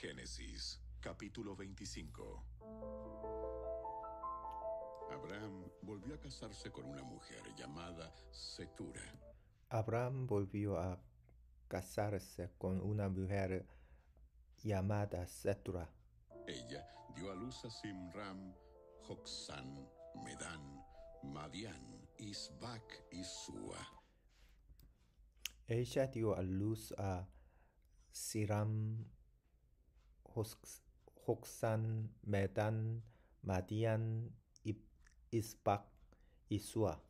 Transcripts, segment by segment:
Génesis, capítulo 25. Abraham volvió a casarse con una mujer llamada Setura. Abraham volvió a casarse con una mujer llamada Setura. Ella dio a luz a Simram, Joksán, Medán, Madián, Isbac y Sua. Ella dio a luz a Siram, Joksán, Medán, Madián, Isbac y Sua.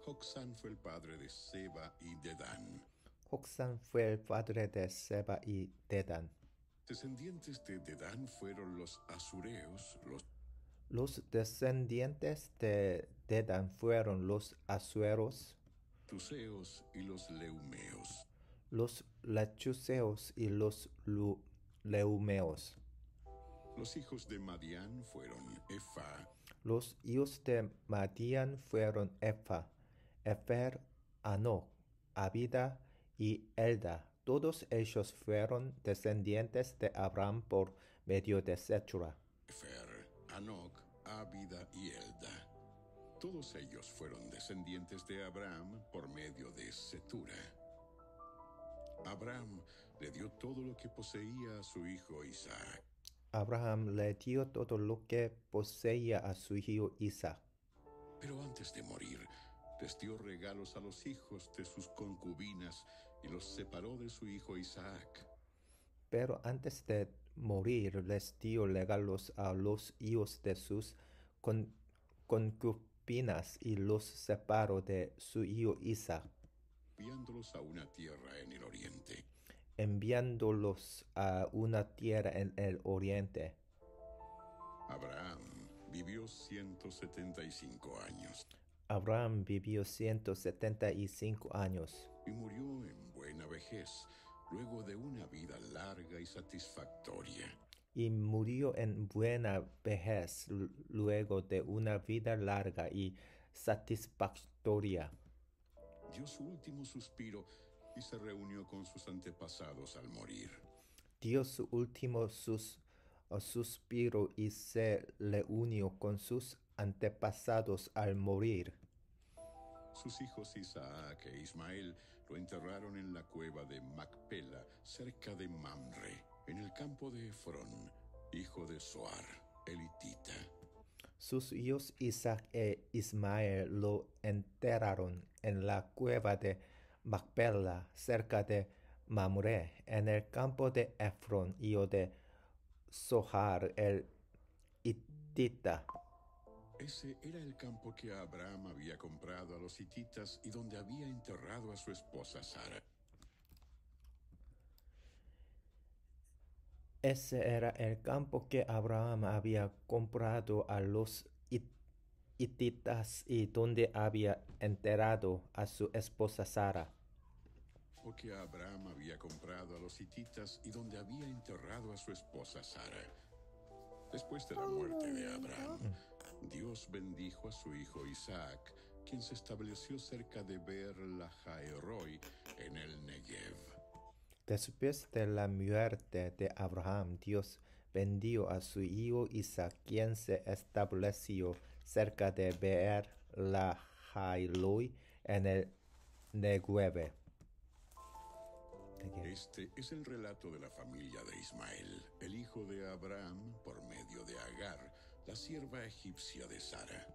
Joksán fue el padre de Seba y Dedán. Joksán fue el padre de Seba y Dedán. Descendientes de Dedán fueron los asureos, Los descendientes de Dedán fueron los asueros, tuseos y los leumeos. los lechuceos y los leumeos. Los hijos de Madián fueron Efa, Los hijos de Madián fueron Efa, Efer, Anoc, Abida y Elda. Todos ellos fueron descendientes de Abraham por medio de Setura. Efer, Anoc, Abida y Elda. Todos ellos fueron descendientes de Abraham por medio de Setura. Abraham le dio todo lo que poseía a su hijo Isaac. Abraham le dio todo lo que poseía a su hijo Isaac. Pero antes de morir, les dio regalos a los hijos de sus concubinas y los separó de su hijo Isaac. Pero antes de morir les dio regalos a los hijos de sus concubinas y los separó de su hijo Isaac, Enviándolos a una tierra en el oriente. enviándolos a una tierra en el oriente. Abraham vivió 175 años Abraham vivió 175 años y murió en buena vejez, luego de una vida larga y satisfactoria. y murió en buena vejez luego de una vida larga y satisfactoria. Dio su último suspiro y se reunió con sus antepasados al morir. Dio su último suspiro y se reunió con sus antepasados al morir. Sus hijos Isaac e Ismael lo enterraron en la cueva de Macpela, cerca de Mamre, en el campo de Efrón, hijo de Zoar, elitita. Sus hijos Isaac e Ismael lo enterraron en la cueva de Macpela, cerca de Mamre, en el campo de Efrón, hijo de Zohar el hitita. Ese era el campo que Abraham había comprado a los hititas y donde había enterrado a su esposa Sara. Ese era el campo que Abraham había comprado a los hititas y donde había enterrado a su esposa Sara. Porque Abraham había comprado a los hititas y donde había enterrado a su esposa Sara. Después de la muerte de Abraham, Dios bendijo a su hijo Isaac, quien se estableció cerca de Beer Lahai-roi en el Negev. Después de la muerte de Abraham, Dios bendijo a su hijo Isaac, quien se estableció cerca de Beer Lahai-roi en el Negev. Este es el relato de la familia de Ismael, el hijo de Abraham, por medio de Agar, la sierva egipcia de Sara.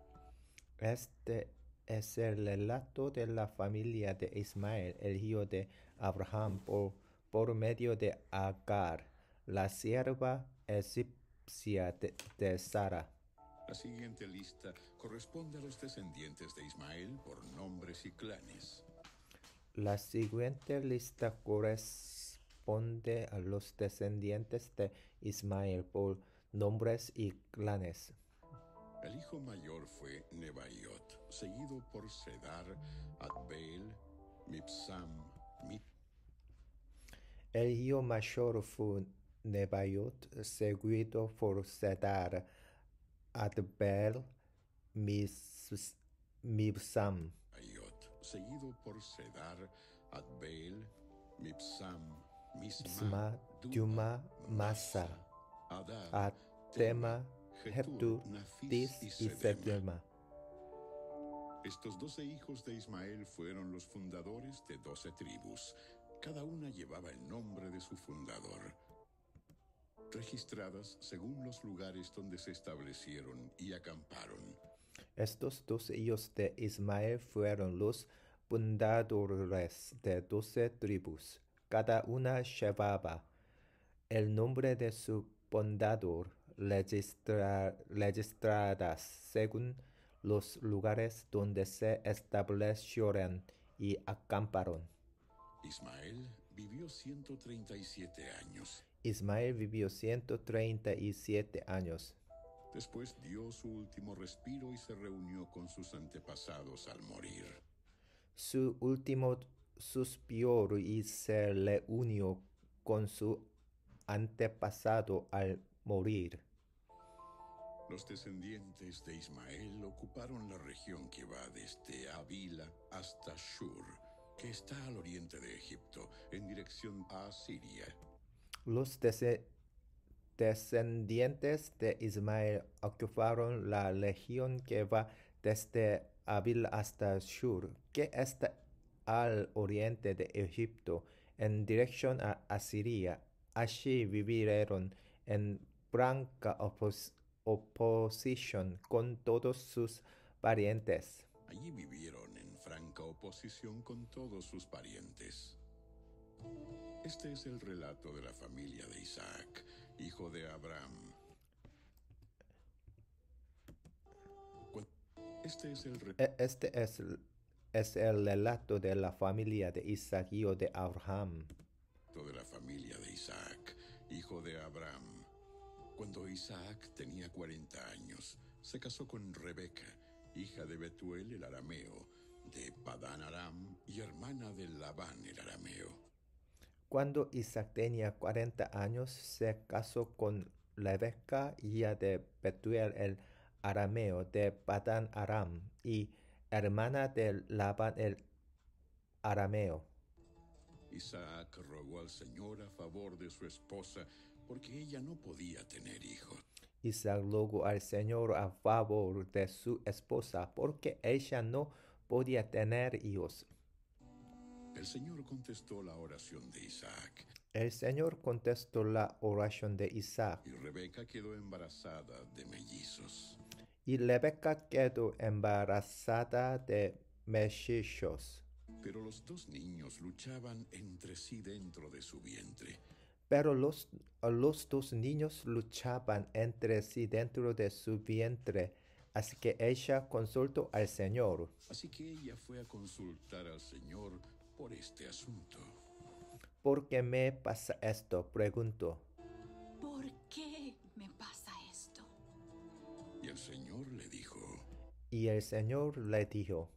Este es el relato de la familia de Ismael, el hijo de Abraham, por medio de Agar, la sierva egipcia de Sara. La siguiente lista corresponde a los descendientes de Ismael por nombres y clanes. La siguiente lista corresponde a los descendientes de Ismael por nombres y clanes. El hijo mayor fue Nebaiot, seguido por Sedar, Adbeel, Mibsam, El hijo mayor fue Nebaiot, seguido por Sedar, Adbeel, Mibsam. seguido por Sedar, Adbeel, Mibsam, Misma, Misma Duma, Massa, Hadad, Tema, Jetur, Jetur, Nafis Tis y y Sedema. Sedema. Estos 12 hijos de Ismael fueron los fundadores de 12 tribus. Cada una llevaba el nombre de su fundador, registradas según los lugares donde se establecieron y acamparon. Estos 12 hijos de Ismael fueron los fundadores de 12 tribus. Cada una llevaba el nombre de su fundador registradas según los lugares donde se establecieron y acamparon. Ismael vivió 137 años. Ismael vivió 137 años. Después dio su último respiro y se reunió con sus antepasados al morir. Su último suspiro y se reunió con su antepasado al morir. Los descendientes de Ismael ocuparon la región que va desde Avila hasta Shur, que está al oriente de Egipto, en dirección a Siria. Los descendientes de Ismael ocuparon la región que va desde Avila hasta Shur, que está al oriente de Egipto, en dirección a Asiria. Allí vivieron en franca oposición con todos sus parientes. Allí vivieron en franca oposición con todos sus parientes. Este es el relato de la familia de Isaac, hijo de Abraham. Este es el relato de la familia de Isaac, hijo de Abraham. De la familia de Isaac, hijo de Abraham. Cuando Isaac tenía 40 años, se casó con Rebeca, hija de Betuel el arameo, de Padán Aram y hermana de Labán el arameo. Cuando Isaac tenía 40 años, se casó con Rebeca, hija de Betuel el arameo, de Padán Aram, y hermana de Labán el arameo. Isaac rogó al Señor a favor de su esposa, porque ella no podía tener hijos. Isaac rogó al Señor a favor de su esposa, porque ella no podía tener hijos. El Señor contestó la oración de Isaac. El Señor contestó la oración de Isaac. Y Rebeca quedó embarazada de mellizos. Y Rebeca quedó embarazada de mellizos. Pero los dos niños luchaban entre sí dentro de su vientre. Pero los dos niños luchaban entre sí dentro de su vientre. Así que ella consultó al Señor. Así que ella fue a consultar al Señor por este asunto. ¿Por qué me pasa esto?, preguntó. ¿Por qué me pasa esto? Y el Señor le dijo.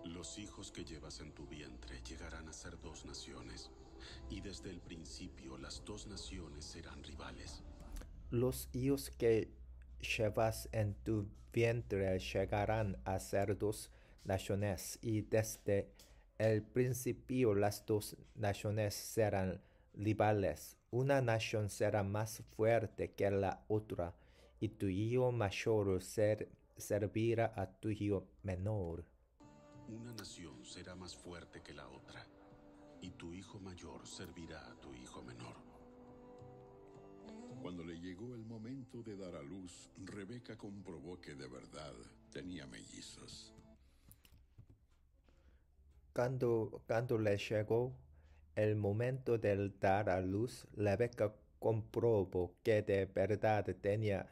Los hijos que llevas en tu vientre llegarán a ser 2 naciones, y desde el principio las 2 naciones serán rivales. Los hijos que llevas en tu vientre llegarán a ser 2 naciones, y desde el principio las 2 naciones serán rivales. Una nación será más fuerte que la otra, y tu hijo mayor servirá a tu hijo menor. Una nación será más fuerte que la otra, y tu hijo mayor servirá a tu hijo menor. Cuando le llegó el momento de dar a luz, Rebeca comprobó que de verdad tenía mellizos. Cuando le llegó el momento de dar a luz, Rebeca comprobó que de verdad tenía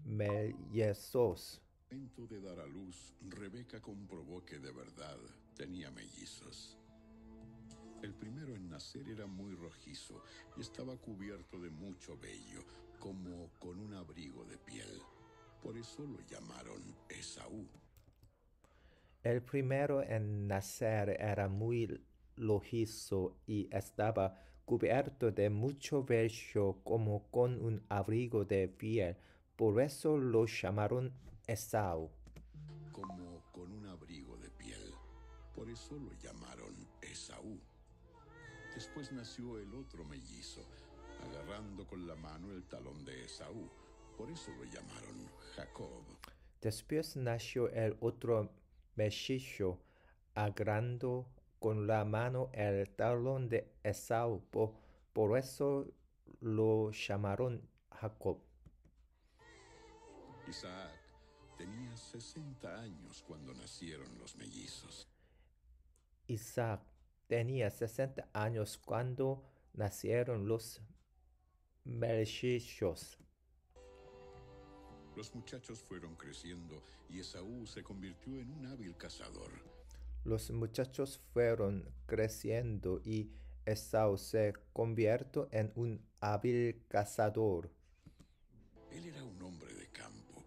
mellizos. Momento de dar a luz, Rebeca comprobó que de verdad tenía mellizos. El primero en nacer era muy rojizo y estaba cubierto de mucho vello, como con un abrigo de piel. Por eso lo llamaron Esaú. El primero en nacer era muy rojizo y estaba cubierto de mucho vello, como con un abrigo de piel. Por eso lo llamaron Esaú. Como con un abrigo de piel. Por eso lo llamaron Esaú. Después nació el otro mellizo, agarrando con la mano el talón de Esaú. Por eso lo llamaron Jacob. Después nació el otro mellizo, agarrando con la mano el talón de Esaú. Por eso lo llamaron Jacob. Isaac tenía 60 años cuando nacieron los mellizos. Isaac tenía 60 años cuando nacieron los mellizos. Los muchachos fueron creciendo y Esaú se convirtió en un hábil cazador. Los muchachos fueron creciendo y Esaú se convirtió en un hábil cazador. Él era un hombre de campo.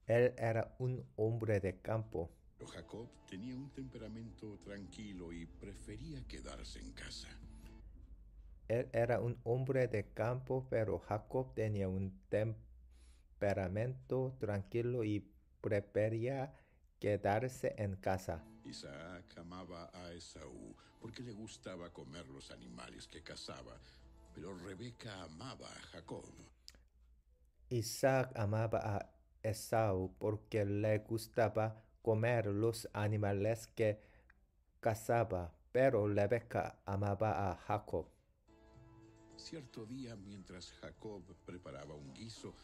Él era un hombre de campo. Pero Jacob tenía un temperamento tranquilo y prefería quedarse en casa. Él era un hombre de campo, pero Jacob tenía un temperamento tranquilo y prefería quedarse en casa. Isaac amaba a Esaú porque le gustaba comer los animales que cazaba, pero Rebeca amaba a Jacob. Isaac amaba a Esaú porque le gustaba comer los animales que cazaba, pero Rebeca amaba a Jacob. Cierto día, mientras Jacob preparaba un guiso,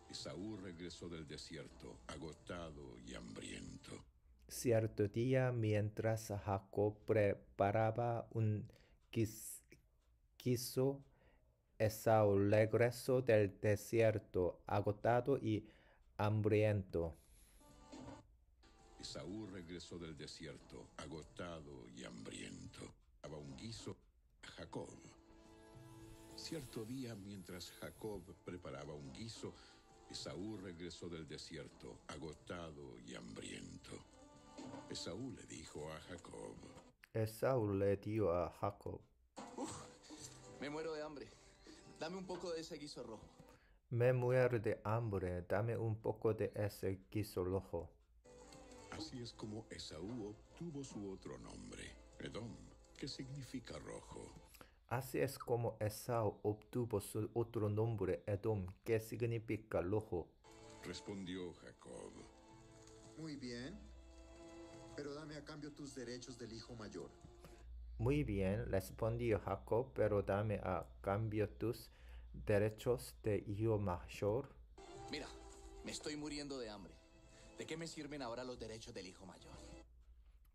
Esaú regresó del desierto, agotado y hambriento. Cierto día, mientras Jacob preparaba un guiso, Esaú regresó del desierto, agotado y hambriento. Esaú regresó del desierto, agotado y hambriento. Daba un guiso a Jacob. Cierto día, mientras Jacob preparaba un guiso, Esaú regresó del desierto, agotado y hambriento. Esaú le dijo a Jacob: Esaú le dijo a Jacob: Me muero de hambre. Dame un poco de ese guiso rojo. Me muero de hambre, dame un poco de ese guiso rojo. Así es como Esaú obtuvo su otro nombre, Edom, que significa rojo. Así es como Esaú obtuvo su otro nombre, Edom, que significa rojo. Respondió Jacob: Muy bien, pero dame a cambio tus derechos del hijo mayor. Muy bien, respondió Jacob, pero dame a cambio tus derechos de hijo mayor. Mira, me estoy muriendo de hambre. ¿De qué me sirven ahora los derechos del hijo mayor?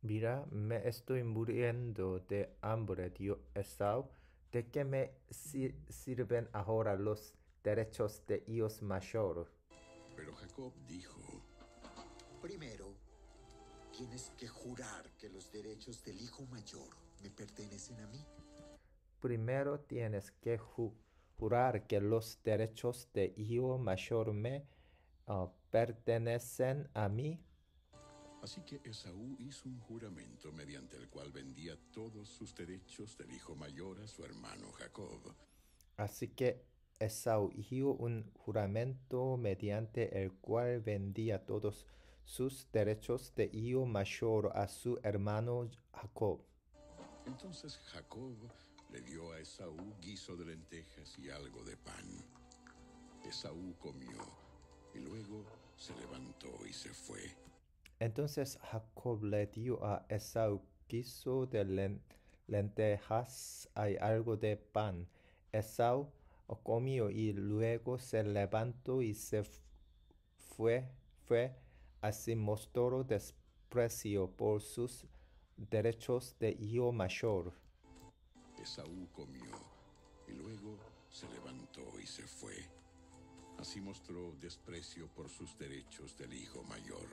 Mira, me estoy muriendo de hambre, dijo Esaú. ¿De qué me sirven ahora los derechos de hijo mayor? Pero Jacob dijo: Primero, tienes que jurar que los derechos del hijo mayor me pertenecen a mí. Primero tienes que jurar que los derechos de hijo mayor me pertenecen a mí. Así que Esaú hizo un juramento mediante el cual vendía todos sus derechos del hijo mayor a su hermano Jacob. Así que Esaú hizo un juramento mediante el cual vendía todos sus derechos de hijo mayor a su hermano Jacob. Entonces Jacob le dio a Esaú guiso de lentejas y algo de pan. Esaú comió y luego se levantó y se fue. Entonces Jacob le dio a Esaú guiso de lentejas y algo de pan. Esaú comió y luego se levantó y se fue. Así mostró desprecio por sus derechos de hijo mayor. Esaú comió y luego se levantó y se fue. Así mostró desprecio por sus derechos del hijo mayor.